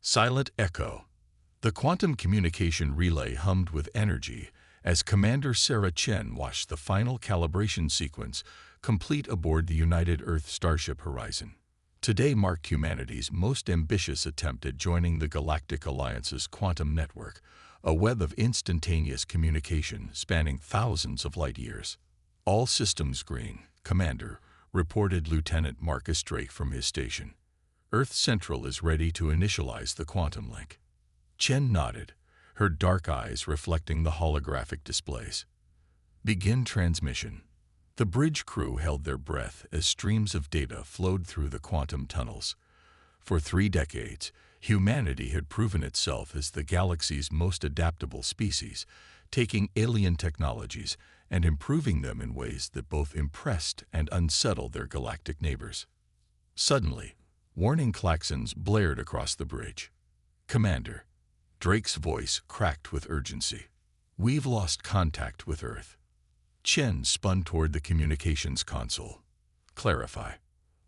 Silent echo. The quantum communication relay hummed with energy as Commander Sarah Chen watched the final calibration sequence complete aboard the United Earth Starship Horizon. Today marked humanity's most ambitious attempt at joining the Galactic Alliance's quantum network, a web of instantaneous communication spanning thousands of light years. All systems green, Commander, reported Lieutenant Marcus Drake from his station. Earth Central is ready to initialize the quantum link. Chen nodded, her dark eyes reflecting the holographic displays. Begin transmission. The bridge crew held their breath as streams of data flowed through the quantum tunnels. For 3 decades, humanity had proven itself as the galaxy's most adaptable species, taking alien technologies and improving them in ways that both impressed and unsettled their galactic neighbors. Suddenly, warning klaxons blared across the bridge. Commander, Drake's voice cracked with urgency. We've lost contact with Earth. Chen spun toward the communications console. Clarify.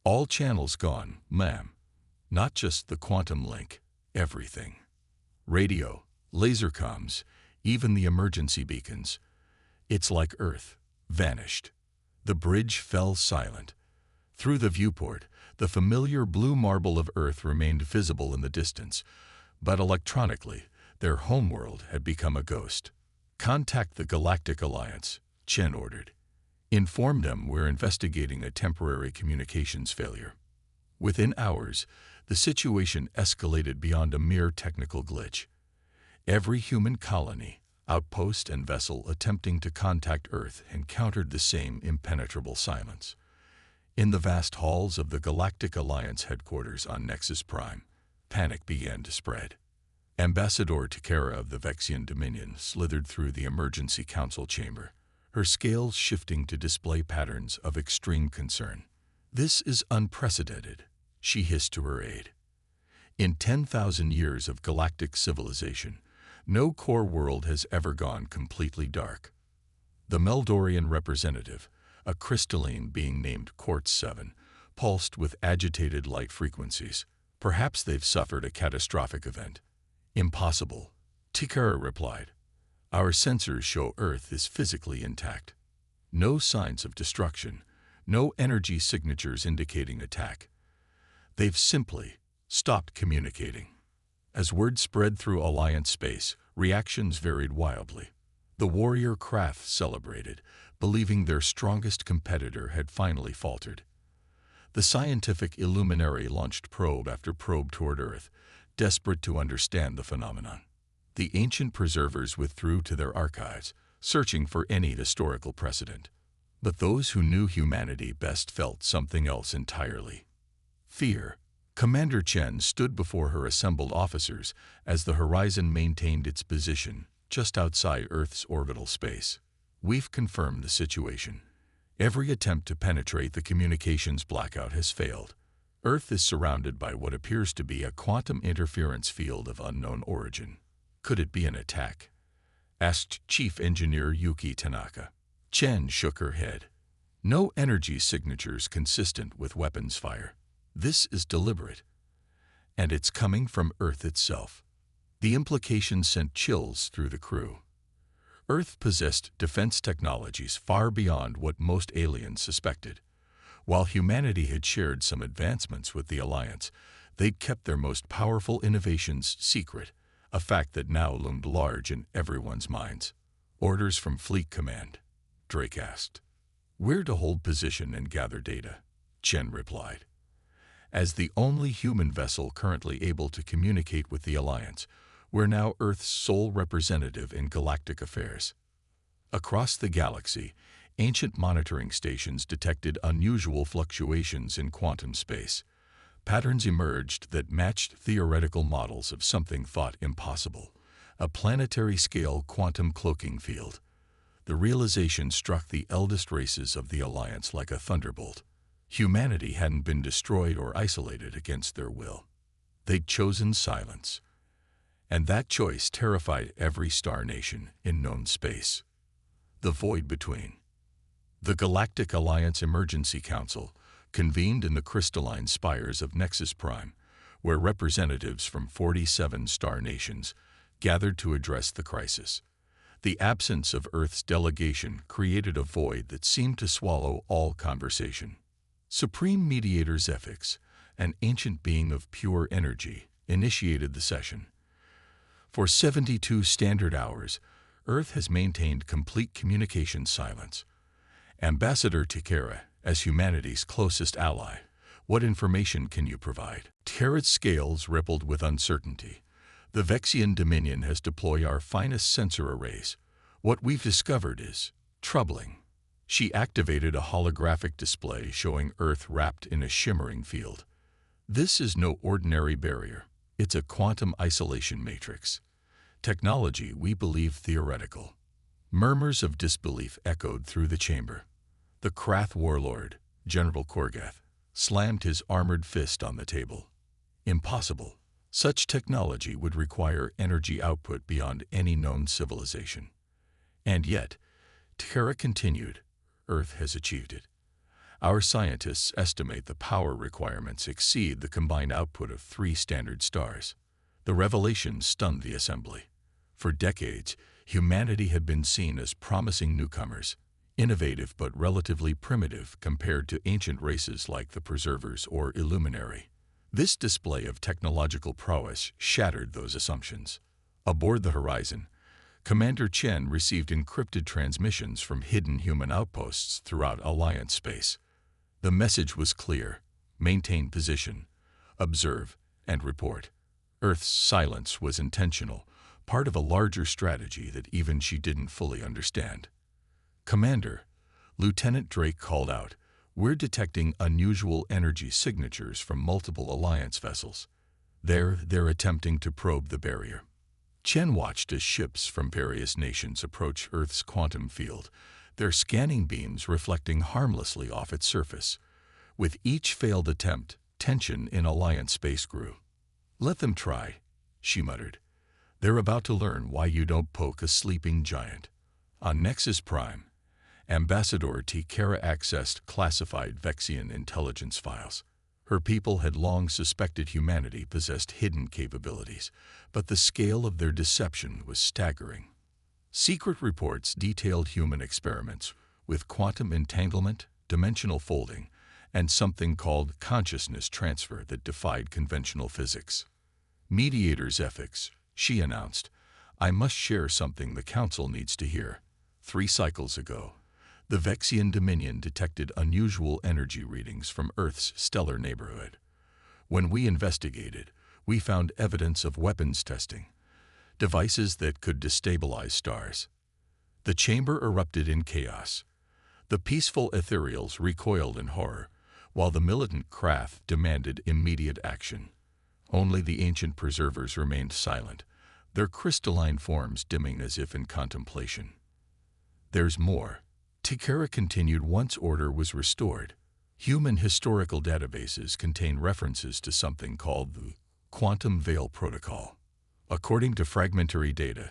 All channels gone, ma'am. Not just the quantum link, everything. Radio, laser comms, even the emergency beacons. It's like Earth vanished. The bridge fell silent. Through the viewport, the familiar blue marble of Earth remained visible in the distance, but electronically, their homeworld had become a ghost. Contact the Galactic Alliance, Chen ordered. Inform them we're investigating a temporary communications failure. Within hours, the situation escalated beyond a mere technical glitch. Every human colony, outpost and vessel attempting to contact Earth encountered the same impenetrable silence. In the vast halls of the Galactic Alliance headquarters on Nexus Prime, panic began to spread. Ambassador Takara of the Vexian Dominion slithered through the emergency council chamber, her scales shifting to display patterns of extreme concern. This is unprecedented, she hissed to her aide. In 10,000 years of galactic civilization, no core world has ever gone completely dark. The Meldorian representative, a crystalline being named Quartz 7, pulsed with agitated light frequencies. Perhaps they've suffered a catastrophic event. Impossible, Takara replied. Our sensors show Earth is physically intact. No signs of destruction, no energy signatures indicating attack. They've simply stopped communicating. As word spread through Alliance space, reactions varied wildly. The warrior craft celebrated, believing their strongest competitor had finally faltered. The scientific Illuminary launched probe after probe toward Earth, desperate to understand the phenomenon. The ancient preservers withdrew to their archives, searching for any historical precedent. But those who knew humanity best felt something else entirely. Fear. Commander Chen stood before her assembled officers as the horizon maintained its position just outside Earth's orbital space. We've confirmed the situation. Every attempt to penetrate the communications blackout has failed. Earth is surrounded by what appears to be a quantum interference field of unknown origin. Could it be an attack? Asked Chief Engineer Yuki Tanaka. Chen shook her head. No energy signatures consistent with weapons fire. This is deliberate. And it's coming from Earth itself. The implication sent chills through the crew. Earth possessed defense technologies far beyond what most aliens suspected. While humanity had shared some advancements with the Alliance, they'd kept their most powerful innovations secret, a fact that now loomed large in everyone's minds. Orders from Fleet Command, Drake asked. We're to hold position and gather data, Chen replied. As the only human vessel currently able to communicate with the Alliance, we're now Earth's sole representative in galactic affairs. Across the galaxy, ancient monitoring stations detected unusual fluctuations in quantum space. Patterns emerged that matched theoretical models of something thought impossible, a planetary-scale quantum cloaking field. The realization struck the eldest races of the Alliance like a thunderbolt. Humanity hadn't been destroyed or isolated against their will. They'd chosen silence. And that choice terrified every star nation in known space. The void between. The Galactic Alliance Emergency Council, convened in the crystalline spires of Nexus Prime, where representatives from 47 star nations gathered to address the crisis. The absence of Earth's delegation created a void that seemed to swallow all conversation. Supreme Mediator Zephyx, an ancient being of pure energy, initiated the session. For 72 standard hours, Earth has maintained complete communication silence. Ambassador Tikera, as humanity's closest ally, what information can you provide? Terra's scales rippled with uncertainty. The Vexian Dominion has deployed our finest sensor arrays. What we've discovered is troubling. She activated a holographic display showing Earth wrapped in a shimmering field. This is no ordinary barrier. It's a quantum isolation matrix. Technology we believe theoretical. Murmurs of disbelief echoed through the chamber. The Krath warlord, General Korgath, slammed his armored fist on the table. Impossible. Such technology would require energy output beyond any known civilization. And yet, Terra continued, Earth has achieved it. Our scientists estimate the power requirements exceed the combined output of 3 standard stars. The revelation stunned the assembly. For decades, humanity had been seen as promising newcomers, innovative but relatively primitive compared to ancient races like the Preservers or Illuminary. This display of technological prowess shattered those assumptions. Aboard the Horizon, Commander Chen received encrypted transmissions from hidden human outposts throughout Alliance space. The message was clear: maintain position, observe, and report. Earth's silence was intentional, part of a larger strategy that even she didn't fully understand. Commander, Lieutenant Drake called out, we're detecting unusual energy signatures from multiple Alliance vessels. They're attempting to probe the barrier. Chen watched as ships from various nations approach Earth's quantum field, their scanning beams reflecting harmlessly off its surface. With each failed attempt, tension in Alliance space grew. Let them try, she muttered. They're about to learn why you don't poke a sleeping giant. On Nexus Prime, Ambassador Tikera accessed classified Vexian intelligence files. Her people had long suspected humanity possessed hidden capabilities, but the scale of their deception was staggering. Secret reports detailed human experiments with quantum entanglement, dimensional folding, and something called consciousness transfer that defied conventional physics. Mediator Zephyx, she announced, I must share something the Council needs to hear. 3 cycles ago, the Vexian Dominion detected unusual energy readings from Earth's stellar neighborhood. When we investigated, we found evidence of weapons testing, devices that could destabilize stars. The chamber erupted in chaos. The peaceful ethereals recoiled in horror, while the militant Krath demanded immediate action. Only the ancient Preservers remained silent, their crystalline forms dimming as if in contemplation. There's more. Tikera continued once order was restored. Human historical databases contain references to something called the Quantum Veil Protocol. According to fragmentary data,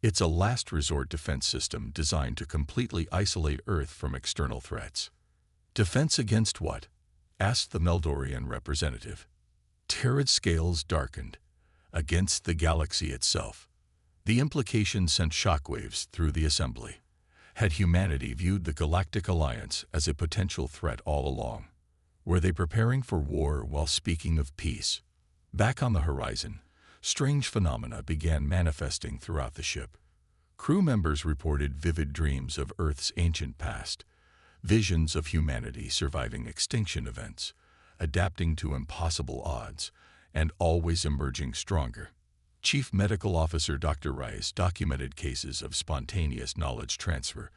it's a last resort defense system designed to completely isolate Earth from external threats. Defense against what? Asked the Meldorian representative. Terrad's scales darkened. Against the galaxy itself. The implication sent shockwaves through the assembly. Had humanity viewed the Galactic Alliance as a potential threat all along? Were they preparing for war while speaking of peace? Back on the horizon, strange phenomena began manifesting throughout the ship. Crew members reported vivid dreams of Earth's ancient past, visions of humanity surviving extinction events, adapting to impossible odds, and always emerging stronger. Chief Medical Officer Dr. Rice documented cases of spontaneous knowledge transfer,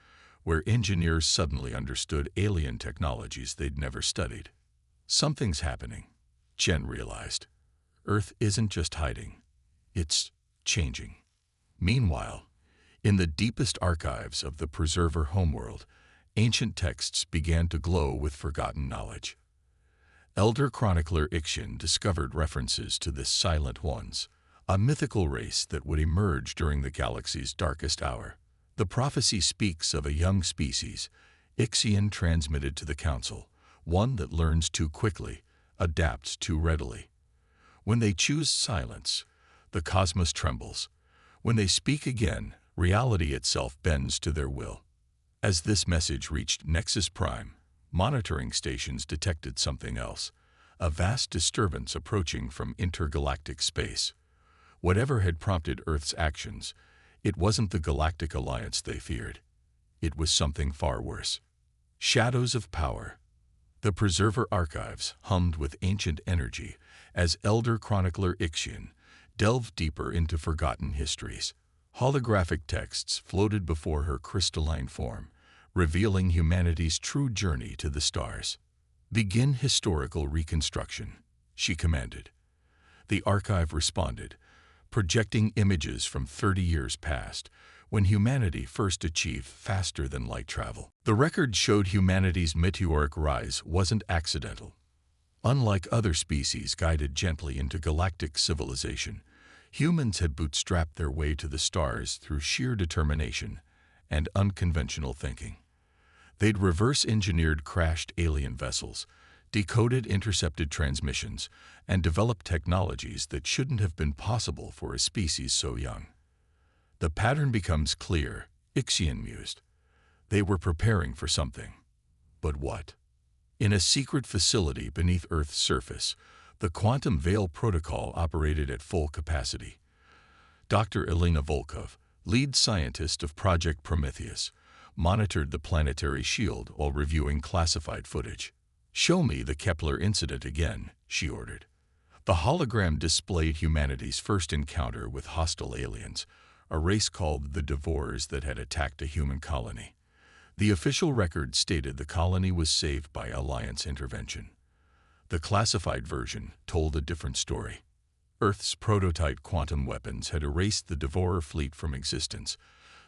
where engineers suddenly understood alien technologies they'd never studied. Something's happening, Chen realized. Earth isn't just hiding, it's changing. Meanwhile, in the deepest archives of the Preserver homeworld, ancient texts began to glow with forgotten knowledge. Elder chronicler Ixion discovered references to the Silent Ones, a mythical race that would emerge during the galaxy's darkest hour. The prophecy speaks of a young species, Ixion transmitted to the Council, one that learns too quickly, adapts too readily. When they choose silence, the cosmos trembles. When they speak again, reality itself bends to their will. As this message reached Nexus Prime, monitoring stations detected something else, a vast disturbance approaching from intergalactic space. Whatever had prompted Earth's actions, it wasn't the Galactic Alliance they feared. It was something far worse. Shadows of power. The Preserver archives hummed with ancient energy as Elder Chronicler Ixion delved deeper into forgotten histories. Holographic texts floated before her crystalline form, revealing humanity's true journey to the stars. "Begin historical reconstruction," she commanded. The archive responded, projecting images from 30 years past, when humanity first achieved faster-than-light travel. The record showed humanity's meteoric rise wasn't accidental. Unlike other species guided gently into galactic civilization, humans had bootstrapped their way to the stars through sheer determination and unconventional thinking. They'd reverse-engineered crashed alien vessels, decoded intercepted transmissions, and developed technologies that shouldn't have been possible for a species so young. "The pattern becomes clear," Ixion mused. They were preparing for something. But what? In a secret facility beneath Earth's surface, the Quantum Veil Protocol operated at full capacity. Dr. Elena Volkov, lead scientist of Project Prometheus, monitored the planetary shield while reviewing classified footage. "Show me the Kepler incident again," she ordered. The hologram displayed humanity's first encounter with hostile aliens, a race called the Devours that had attacked a human colony. The official record stated the colony was saved by Alliance intervention. The classified version told a different story. Earth's prototype quantum weapons had erased the Devourer fleet from existence,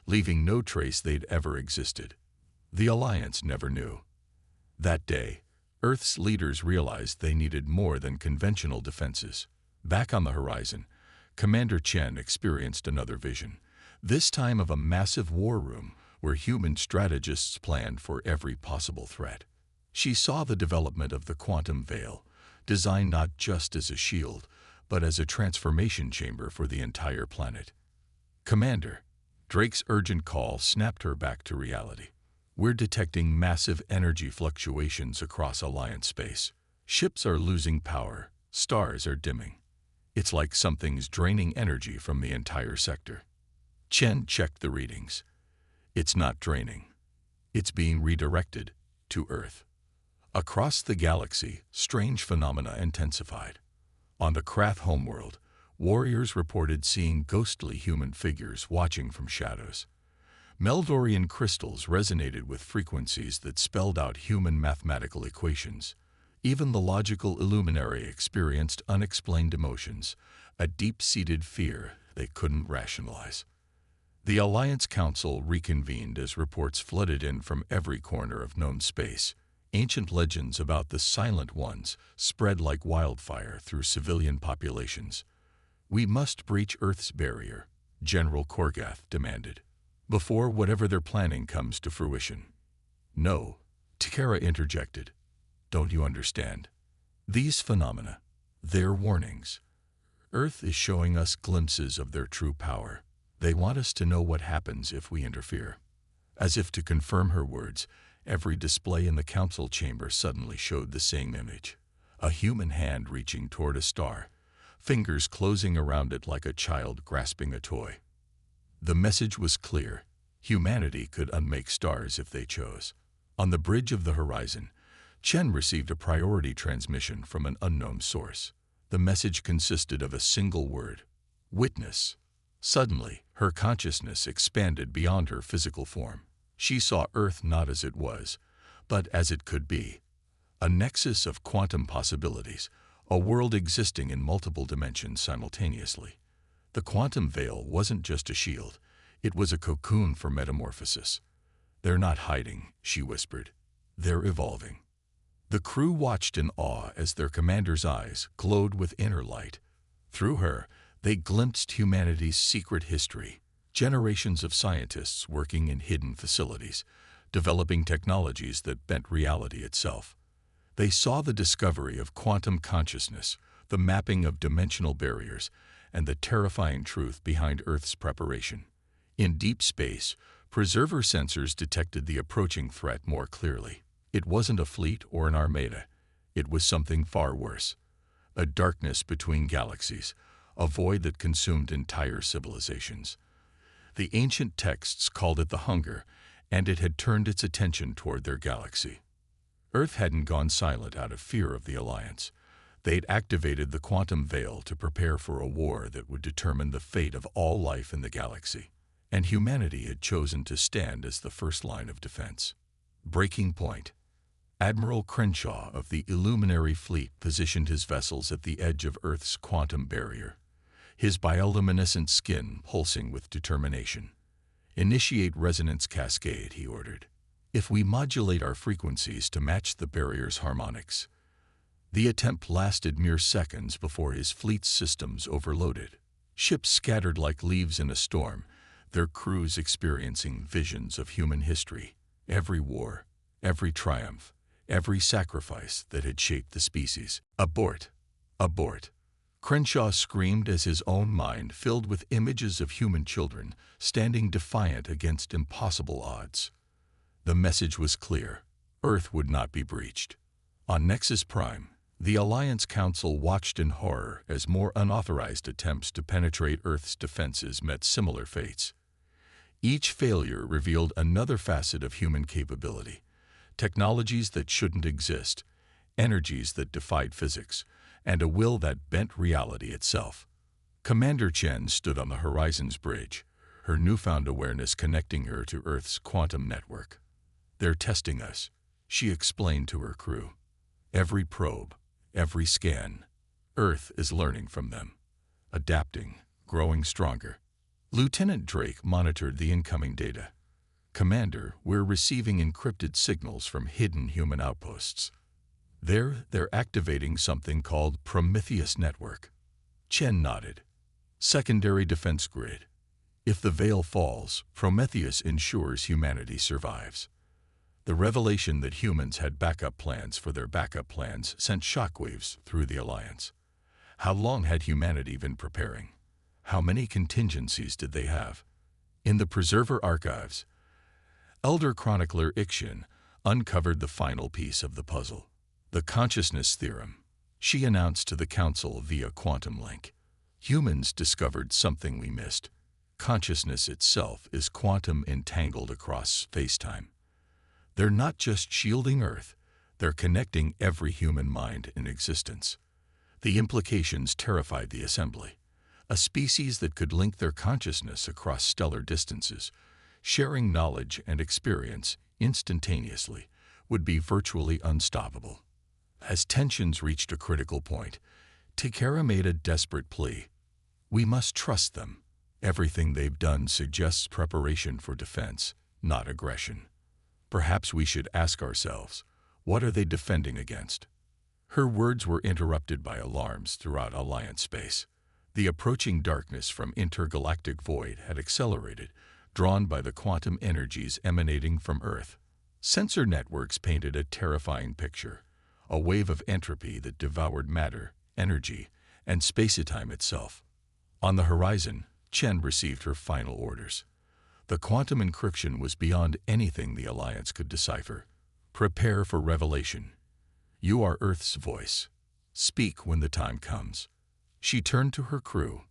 leaving no trace they'd ever existed. The Alliance never knew. That day, Earth's leaders realized they needed more than conventional defenses. Back on the horizon, Commander Chen experienced another vision, this time of a massive war room where human strategists planned for every possible threat. She saw the development of the quantum veil, designed not just as a shield, but as a transformation chamber for the entire planet. "Commander," Drake's urgent call snapped her back to reality. "We're detecting massive energy fluctuations across Alliance space. Ships are losing power, stars are dimming. It's like something's draining energy from the entire sector." Chen checked the readings. "It's not draining. It's being redirected to Earth." Across the galaxy, strange phenomena intensified. On the Krath homeworld, warriors reported seeing ghostly human figures watching from shadows. Meldorian crystals resonated with frequencies that spelled out human mathematical equations. Even the logical Illuminary experienced unexplained emotions, a deep-seated fear they couldn't rationalize. The Alliance Council reconvened as reports flooded in from every corner of known space. Ancient legends about the Silent Ones spread like wildfire through civilian populations. "We must breach Earth's barrier," General Korgath demanded, "before whatever they're planning comes to fruition." "No," Takara interjected. "Don't you understand? These phenomena, they're warnings. Earth is showing us glimpses of their true power. They want us to know what happens if we interfere." As if to confirm her words, every display in the council chamber suddenly showed the same image. A human hand reaching toward a star, fingers closing around it like a child grasping a toy. The message was clear. Humanity could unmake stars if they chose. On the bridge of the horizon, Chen received a priority transmission from an unknown source. The message consisted of a single word: witness. Suddenly, her consciousness expanded beyond her physical form. She saw Earth not as it was, but as it could be. A nexus of quantum possibilities, a world existing in multiple dimensions simultaneously. The quantum veil wasn't just a shield, it was a cocoon for metamorphosis. "They're not hiding," she whispered. "They're evolving." The crew watched in awe as their commander's eyes glowed with inner light. Through her, they glimpsed humanity's secret history. Generations of scientists working in hidden facilities, developing technologies that bent reality itself. They saw the discovery of quantum consciousness, the mapping of dimensional barriers, and the terrifying truth behind Earth's preparation. In deep space, preserver sensors detected the approaching threat more clearly. It wasn't a fleet or an armada. It was something far worse. A darkness between galaxies, a void that consumed entire civilizations. The ancient texts called it the Hunger, and it had turned its attention toward their galaxy. Earth hadn't gone silent out of fear of the Alliance. They'd activated the quantum veil to prepare for a war that would determine the fate of all life in the galaxy. And humanity had chosen to stand as the first line of defense. Breaking point. Admiral Crenshaw of the Illuminary Fleet positioned his vessels at the edge of Earth's quantum barrier, his bioluminescent skin pulsing with determination. "Initiate resonance cascade," he ordered. "If we modulate our frequencies to match the barrier's harmonics." The attempt lasted mere seconds before his fleet's systems overloaded. Ships scattered like leaves in a storm, their crews experiencing visions of human history, every war, every triumph, every sacrifice that had shaped the species. "Abort! Abort!" Crenshaw screamed as his own mind filled with images of human children standing defiant against impossible odds. The message was clear. Earth would not be breached. On Nexus Prime, the Alliance Council watched in horror as more unauthorized attempts to penetrate Earth's defenses met similar fates. Each failure revealed another facet of human capability. Technologies that shouldn't exist, energies that defied physics, and a will that bent reality itself. Commander Chen stood on the Horizon's bridge, her newfound awareness connecting her to Earth's quantum network. "They're testing us," she explained to her crew. "Every probe, every scan, Earth is learning from them, adapting, growing stronger." Lieutenant Drake monitored the incoming data. "Commander, we're receiving encrypted signals from hidden human outposts. They're activating something called Prometheus Network." Chen nodded. "Secondary defense grid. If the veil falls, Prometheus ensures humanity survives." The revelation that humans had backup plans for their backup plans sent shockwaves through the Alliance. How long had humanity been preparing? How many contingencies did they have? In the Preserver archives, Elder Chronicler Ixion uncovered the final piece of the puzzle. The consciousness theorem. She announced to the Council via quantum link. "Humans discovered something we missed. Consciousness itself is quantum entangled across space-time. They're not just shielding Earth, they're connecting every human mind in existence." The implications terrified the Assembly. A species that could link their consciousness across stellar distances, sharing knowledge and experience instantaneously, would be virtually unstoppable. As tensions reached a critical point, Tikera made a desperate plea. "We must trust them. Everything they've done suggests preparation for defense, not aggression. Perhaps we should ask ourselves, what are they defending against?" Her words were interrupted by alarms throughout Alliance space. The approaching darkness from intergalactic void had accelerated, drawn by the quantum energies emanating from Earth. Sensor networks painted a terrifying picture, a wave of entropy that devoured matter, energy, and space-time itself. On the horizon, Chen received her final orders. The quantum encryption was beyond anything the Alliance could decipher. "Prepare for revelation. You are Earth's voice. Speak when the time comes." She turned to her crew.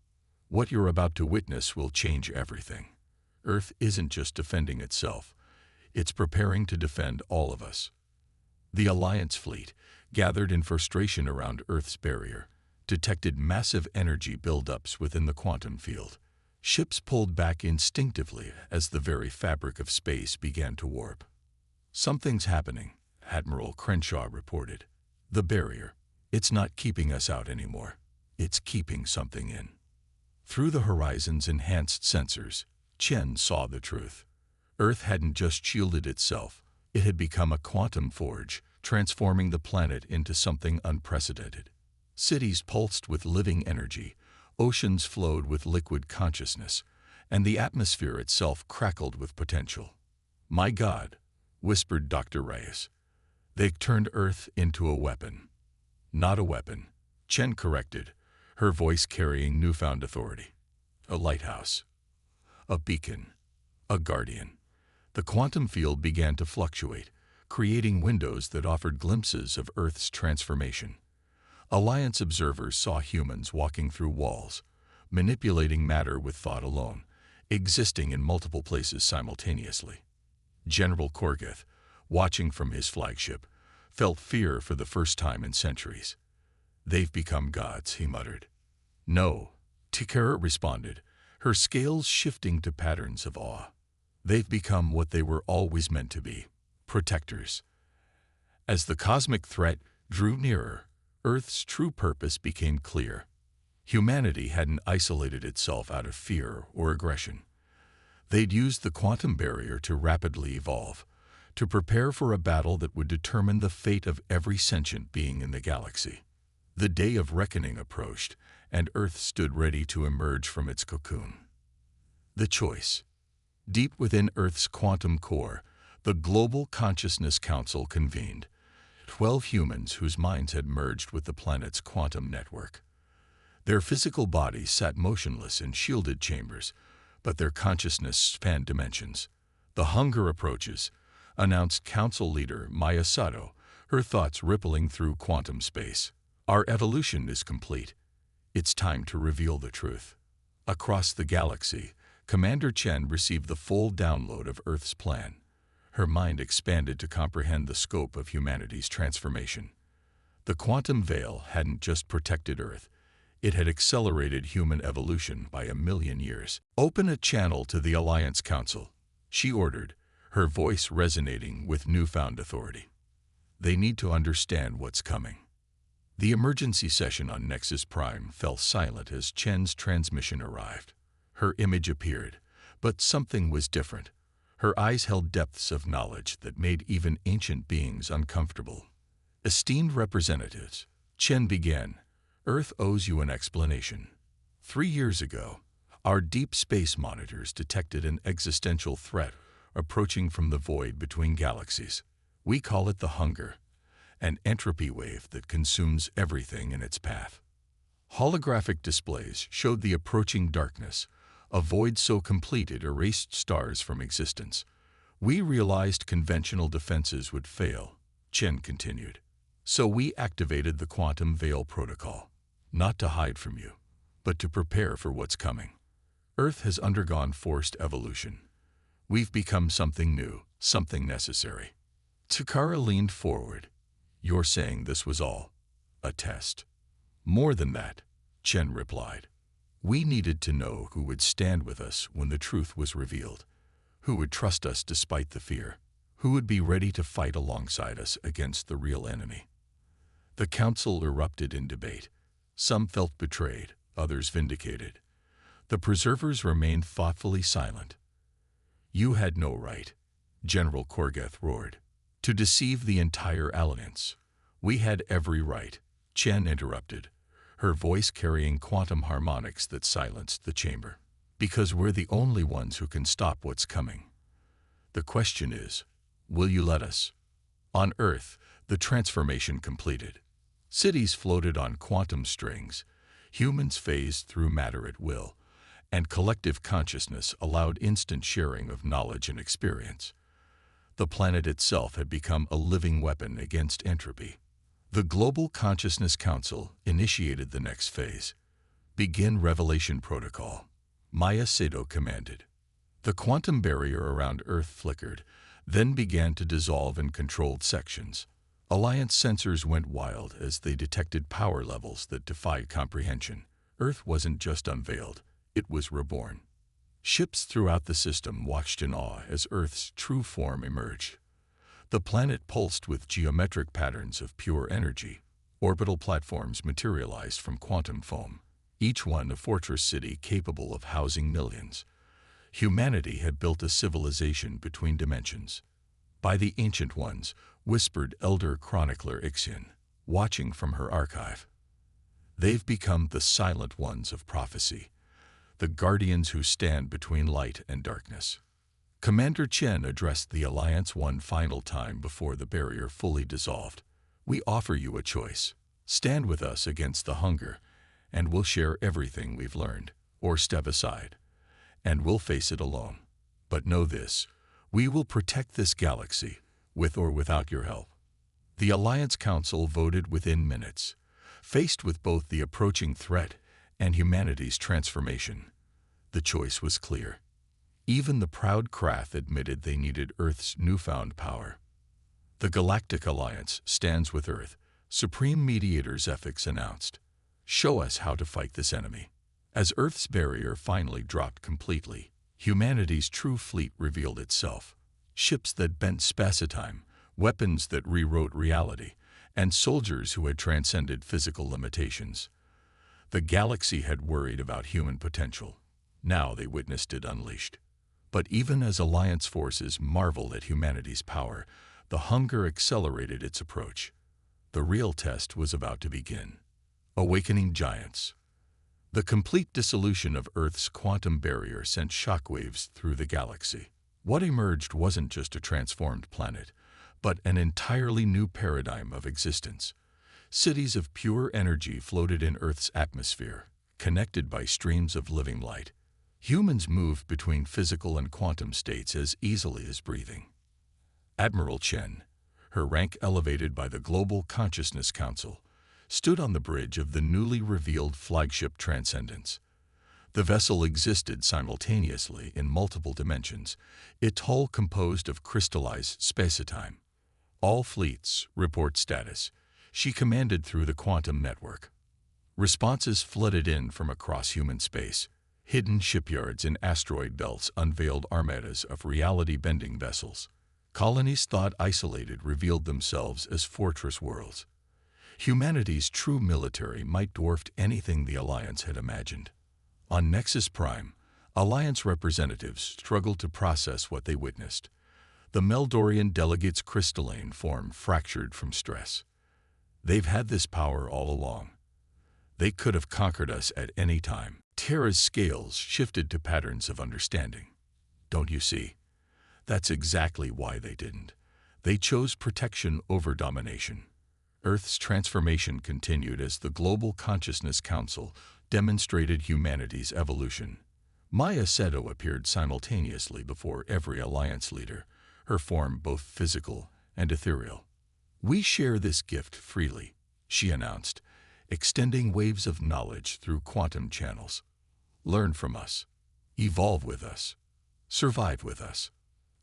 "What you're about to witness will change everything. Earth isn't just defending itself. It's preparing to defend all of us." The Alliance fleet, gathered in frustration around Earth's barrier, detected massive energy buildups within the quantum field. Ships pulled back instinctively as the very fabric of space began to warp. "Something's happening," Admiral Crenshaw reported. "The barrier. It's not keeping us out anymore. It's keeping something in." Through the Horizon's enhanced sensors, Chen saw the truth. Earth hadn't just shielded itself, it had become a quantum forge, transforming the planet into something unprecedented. Cities pulsed with living energy, oceans flowed with liquid consciousness, and the atmosphere itself crackled with potential. "My God," whispered Dr. Reyes. "They turned Earth into a weapon." "Not a weapon, Chen corrected, her voice carrying newfound authority. A lighthouse. A beacon. A guardian. The quantum field began to fluctuate, creating windows that offered glimpses of Earth's transformation. Alliance observers saw humans walking through walls, manipulating matter with thought alone, existing in multiple places simultaneously. General Korgeth, watching from his flagship, felt fear for the first time in centuries. "They've become gods," he muttered. "No," Tikara responded, her scales shifting to patterns of awe. "They've become what they were always meant to be, protectors." As the cosmic threat drew nearer, Earth's true purpose became clear. Humanity hadn't isolated itself out of fear or aggression. They'd used the quantum barrier to rapidly evolve, to prepare for a battle that would determine the fate of every sentient being in the galaxy. The day of reckoning approached, and Earth stood ready to emerge from its cocoon. The choice. Deep within Earth's quantum core, the Global Consciousness Council convened. 12 humans whose minds had merged with the planet's quantum network. Their physical bodies sat motionless in shielded chambers, but their consciousness spanned dimensions. "The hunger approaches," announced Council leader Maya Sato, her thoughts rippling through quantum space. "Our evolution is complete. It's time to reveal the truth." Across the galaxy, Commander Chen received the full download of Earth's plan. Her mind expanded to comprehend the scope of humanity's transformation. The quantum veil hadn't just protected Earth, it had accelerated human evolution by 1,000,000 years. "Open a channel to the Alliance Council," she ordered, her voice resonating with newfound authority. "They need to understand what's coming." The emergency session on Nexus Prime fell silent as Chen's transmission arrived. Her image appeared, but something was different. Her eyes held depths of knowledge that made even ancient beings uncomfortable. "Esteemed representatives," Chen began, "Earth owes you an explanation. 3 years ago, our deep space monitors detected an existential threat approaching from the void between galaxies. We call it the hunger, an entropy wave that consumes everything in its path." Holographic displays showed the approaching darkness, a void so complete it erased stars from existence. "We realized conventional defenses would fail," Chen continued. "So we activated the Quantum Veil Protocol, not to hide from you, but to prepare for what's coming. Earth has undergone forced evolution. We've become something new, something necessary." Takara leaned forward. "You're saying this was all a test?" "More than that," Chen replied. "We needed to know who would stand with us when the truth was revealed, who would trust us despite the fear, who would be ready to fight alongside us against the real enemy." The council erupted in debate. Some felt betrayed, others vindicated. The preservers remained thoughtfully silent. "You had no right," General Korgeth roared, "to deceive the entire Alliance." "We had every right," Chen interrupted, her voice carrying quantum harmonics that silenced the chamber. "Because we're the only ones who can stop what's coming. The question is, will you let us?" On Earth, the transformation completed. Cities floated on quantum strings, humans phased through matter at will, and collective consciousness allowed instant sharing of knowledge and experience. The planet itself had become a living weapon against entropy. The Global Consciousness Council initiated the next phase. "Begin Revelation Protocol," Maya Sato commanded. The quantum barrier around Earth flickered, then began to dissolve in controlled sections. Alliance sensors went wild as they detected power levels that defied comprehension. Earth wasn't just unveiled, it was reborn. Ships throughout the system watched in awe as Earth's true form emerged. The planet pulsed with geometric patterns of pure energy. Orbital platforms materialized from quantum foam, each one a fortress city capable of housing millions. Humanity had built a civilization between dimensions. "By the Ancient Ones," whispered Elder Chronicler Ixion, watching from her archive. "They've become the silent ones of prophecy, the guardians who stand between light and darkness." Commander Chen addressed the Alliance one final time before the barrier fully dissolved. "We offer you a choice. Stand with us against the hunger, and we'll share everything we've learned, or step aside, and we'll face it alone. But know this, we will protect this galaxy, with or without your help. The Alliance Council voted within minutes, faced with both the approaching threat and humanity's transformation. The choice was clear. Even the proud Krath admitted they needed Earth's newfound power. The Galactic Alliance stands with Earth, Supreme Mediator's ethics announced. Show us how to fight this enemy. As Earth's barrier finally dropped completely, humanity's true fleet revealed itself. Ships that bent spacetime, weapons that rewrote reality, and soldiers who had transcended physical limitations. The galaxy had worried about human potential. Now they witnessed it unleashed. But even as Alliance forces marveled at humanity's power, the hunger accelerated its approach. The real test was about to begin. Awakening giants. The complete dissolution of Earth's quantum barrier sent shockwaves through the galaxy. What emerged wasn't just a transformed planet, but an entirely new paradigm of existence. Cities of pure energy floated in Earth's atmosphere, connected by streams of living light. Humans moved between physical and quantum states as easily as breathing. Admiral Chen, her rank elevated by the Global Consciousness Council, stood on the bridge of the newly revealed flagship Transcendence. The vessel existed simultaneously in multiple dimensions, its hull composed of crystallized spacetime. All fleets report status. She commanded through the quantum network. Responses flooded in from across human space. Hidden shipyards in asteroid belts unveiled armadas of reality-bending vessels. Colonies thought isolated revealed themselves as fortress worlds. Humanity's true military might dwarf anything the Alliance had imagined. On Nexus Prime, Alliance representatives struggled to process what they witnessed. The Meldorian delegates' crystalline form fractured from stress. They've had this power all along. They could have conquered us at any time. Terra's scales shifted to patterns of understanding. Don't you see? That's exactly why they didn't. They chose protection over domination. Earth's transformation continued as the Global Consciousness Council demonstrated humanity's evolution. Maya Seto appeared simultaneously before every Alliance leader, her form both physical and ethereal. We share this gift freely, she announced, extending waves of knowledge through quantum channels. Learn from us. Evolve with us. Survive with us.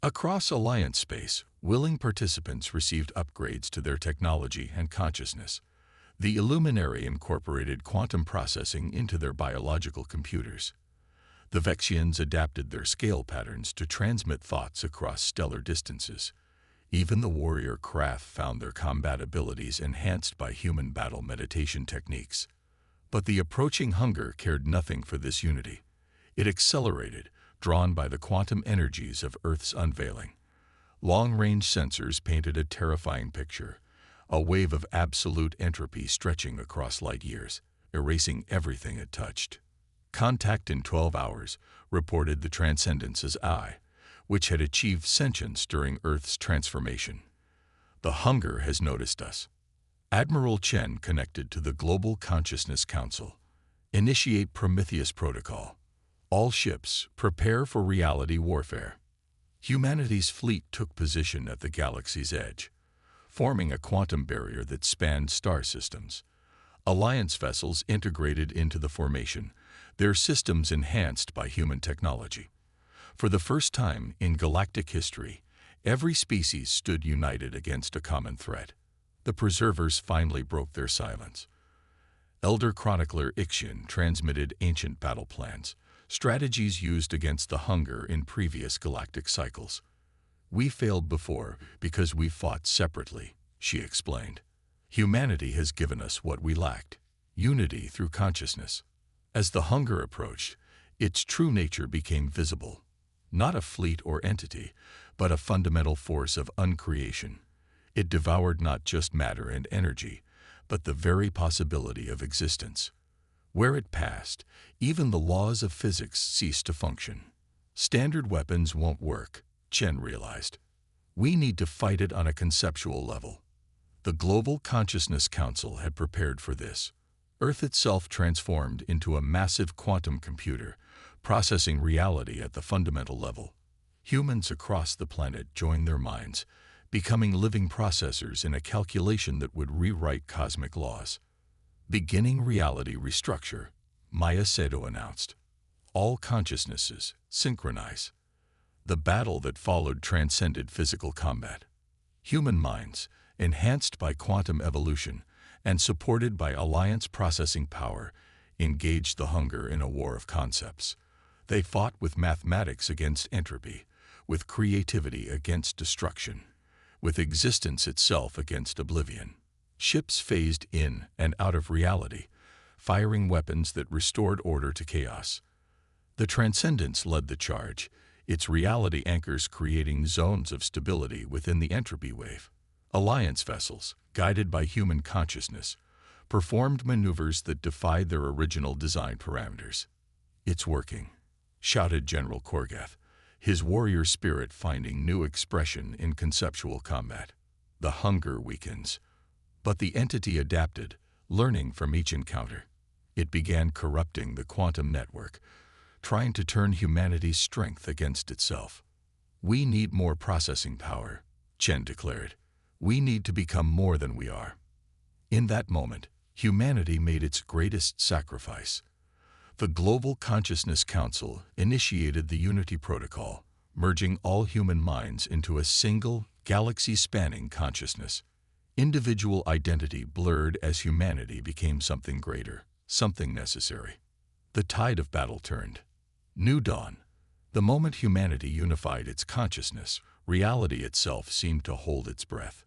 Across Alliance space, willing participants received upgrades to their technology and consciousness. The Illuminary incorporated quantum processing into their biological computers. The Vexians adapted their scale patterns to transmit thoughts across stellar distances. Even the warrior Krath found their combat abilities enhanced by human battle meditation techniques. But the approaching hunger cared nothing for this unity. It accelerated, drawn by the quantum energies of Earth's unveiling. Long-range sensors painted a terrifying picture, a wave of absolute entropy stretching across light years, erasing everything it touched. Contact in 12 hours, reported the Transcendence's eye, which had achieved sentience during Earth's transformation. The hunger has noticed us. Admiral Chen connected to the Global Consciousness Council. Initiate Prometheus Protocol. All ships, prepare for reality warfare. Humanity's fleet took position at the galaxy's edge, forming a quantum barrier that spanned star systems. Alliance vessels integrated into the formation, their systems enhanced by human technology. For the first time in galactic history, every species stood united against a common threat. The Preservers finally broke their silence. Elder Chronicler Ixion transmitted ancient battle plans, strategies used against the hunger in previous galactic cycles. We failed before because we fought separately, she explained. Humanity has given us what we lacked, unity through consciousness. As the hunger approached, its true nature became visible. Not a fleet or entity, but a fundamental force of uncreation. It devoured not just matter and energy, but the very possibility of existence. Where it passed, even the laws of physics ceased to function. Standard weapons won't work, Chen realized. We need to fight it on a conceptual level. The Global Consciousness Council had prepared for this. Earth itself transformed into a massive quantum computer, processing reality at the fundamental level. Humans across the planet joined their minds, becoming living processors in a calculation that would rewrite cosmic laws. Beginning reality restructure, Maya Sado announced. All consciousnesses synchronize. The battle that followed transcended physical combat. Human minds, enhanced by quantum evolution and supported by alliance processing power, engaged the hunger in a war of concepts. They fought with mathematics against entropy, with creativity against destruction, with existence itself against oblivion. Ships phased in and out of reality, firing weapons that restored order to chaos. The Transcendence led the charge, its reality anchors creating zones of stability within the entropy wave. Alliance vessels, guided by human consciousness, performed maneuvers that defied their original design parameters. "It's working," shouted General Korgath, his warrior spirit finding new expression in conceptual combat. The hunger weakens. But the entity adapted, learning from each encounter. It began corrupting the quantum network, trying to turn humanity's strength against itself. "We need more processing power," Chen declared. "We need to become more than we are." In that moment, humanity made its greatest sacrifice. The Global Consciousness Council initiated the Unity Protocol, merging all human minds into a single, galaxy-spanning consciousness. Individual identity blurred as humanity became something greater, something necessary. The tide of battle turned. New dawn. The moment humanity unified its consciousness, reality itself seemed to hold its breath.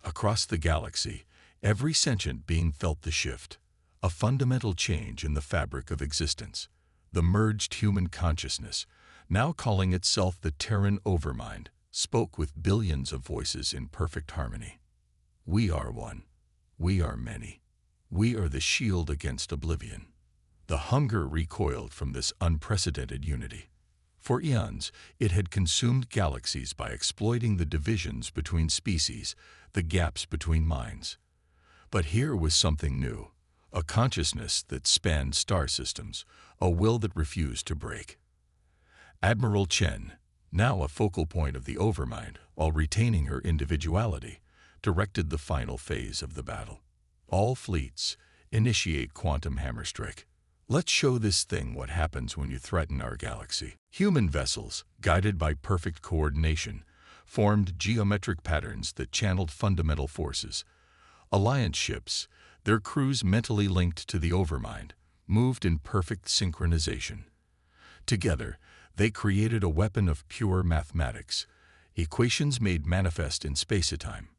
Across the galaxy, every sentient being felt the shift, a fundamental change in the fabric of existence. The merged human consciousness, now calling itself the Terran Overmind, spoke with billions of voices in perfect harmony. "We are one. We are many. We are the shield against oblivion." The hunger recoiled from this unprecedented unity. For eons, it had consumed galaxies by exploiting the divisions between species, the gaps between minds. But here was something new, a consciousness that spanned star systems, a will that refused to break. Admiral Chen, now a focal point of the Overmind while retaining her individuality, directed the final phase of the battle. "All fleets, initiate quantum hammerstrike. Let's show this thing what happens when you threaten our galaxy." Human vessels, guided by perfect coordination, formed geometric patterns that channeled fundamental forces. Alliance ships, their crews mentally linked to the Overmind, moved in perfect synchronization. Together, they created a weapon of pure mathematics, equations made manifest in space-time.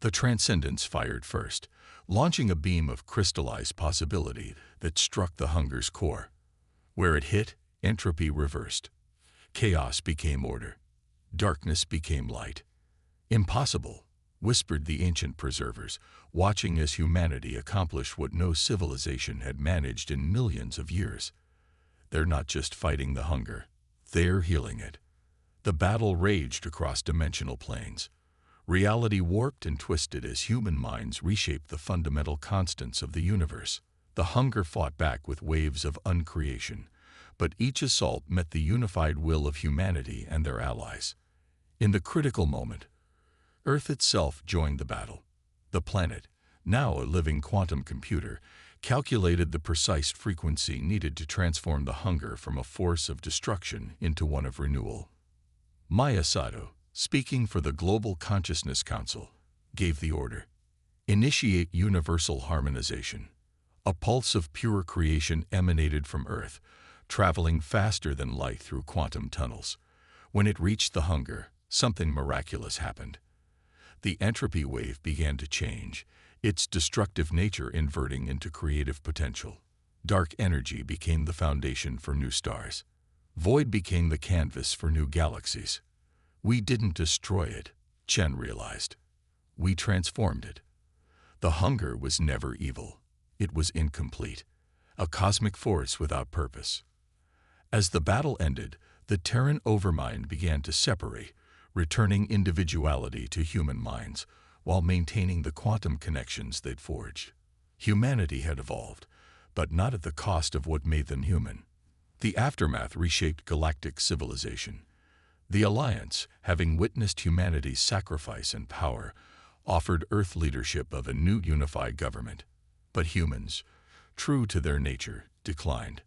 The Transcendence fired first, launching a beam of crystallized possibility that struck the hunger's core. Where it hit, entropy reversed. Chaos became order. Darkness became light. "Impossible," whispered the ancient preservers, watching as humanity accomplished what no civilization had managed in millions of years. "They're not just fighting the hunger. They're healing it." The battle raged across dimensional planes. Reality warped and twisted as human minds reshaped the fundamental constants of the universe. The hunger fought back with waves of uncreation, but each assault met the unified will of humanity and their allies. In the critical moment, Earth itself joined the battle. The planet, now a living quantum computer, calculated the precise frequency needed to transform the hunger from a force of destruction into one of renewal. Maya Sado, speaking for the Global Consciousness Council, gave the order. "Initiate universal harmonization." A pulse of pure creation emanated from Earth, traveling faster than light through quantum tunnels. When it reached the hunger, something miraculous happened. The entropy wave began to change, its destructive nature inverting into creative potential. Dark energy became the foundation for new stars. Void became the canvas for new galaxies. "We didn't destroy it," Chen realized. "We transformed it." The hunger was never evil. It was incomplete, a cosmic force without purpose. As the battle ended, the Terran Overmind began to separate, returning individuality to human minds, while maintaining the quantum connections they'd forged. Humanity had evolved, but not at the cost of what made them human. The aftermath reshaped galactic civilization. The Alliance, having witnessed humanity's sacrifice and power, offered Earth leadership of a new unified government. But humans, true to their nature, declined.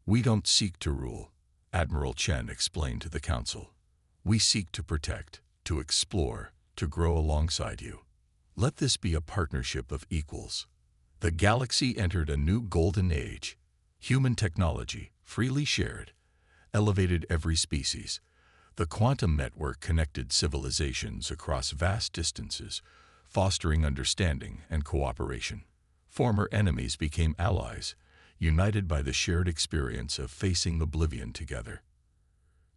"We don't seek to rule," Admiral Chen explained to the Council. "We seek to protect, to explore, to grow alongside you. Let this be a partnership of equals." The galaxy entered a new golden age. Human technology, freely shared, elevated every species. The quantum network connected civilizations across vast distances, fostering understanding and cooperation. Former enemies became allies, united by the shared experience of facing oblivion together.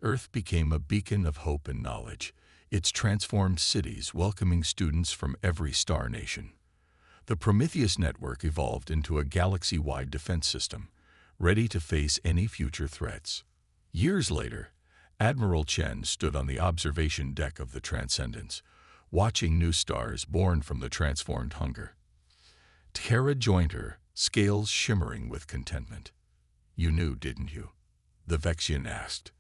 Earth became a beacon of hope and knowledge, its transformed cities welcoming students from every star nation. The Prometheus network evolved into a galaxy-wide defense system, ready to face any future threats. Years later, Admiral Chen stood on the observation deck of the Transcendence, watching new stars born from the transformed hunger. Terra joined her, scales shimmering with contentment. "You knew, didn't you?" the Vexian asked.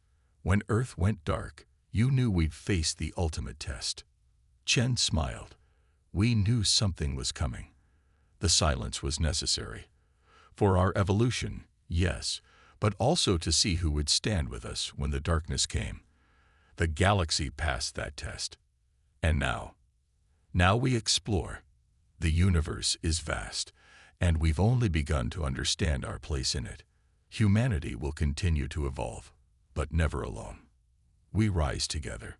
"When Earth went dark, you knew we'd face the ultimate test." Chen smiled. "We knew something was coming. The silence was necessary. For our evolution, yes, but also to see who would stand with us when the darkness came. The galaxy passed that test. And now we explore. The universe is vast, and we've only begun to understand our place in it. Humanity will continue to evolve, but never alone. We rise together."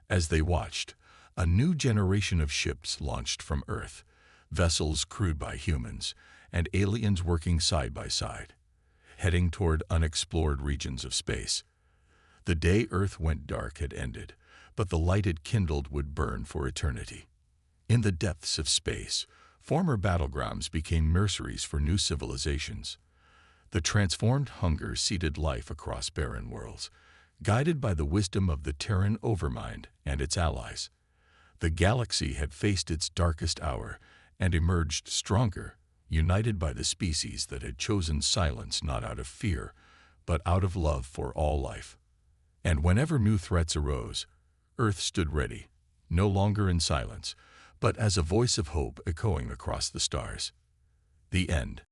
As they watched, a new generation of ships launched from Earth, vessels crewed by humans, and aliens working side by side, heading toward unexplored regions of space. The day Earth went dark had ended, but the light it kindled would burn for eternity. In the depths of space, former battlegrounds became nurseries for new civilizations. The transformed hunger seeded life across barren worlds, guided by the wisdom of the Terran overmind and its allies. The galaxy had faced its darkest hour and emerged stronger, united by the species that had chosen silence not out of fear, but out of love for all life. And whenever new threats arose, Earth stood ready, no longer in silence, but as a voice of hope echoing across the stars. The end.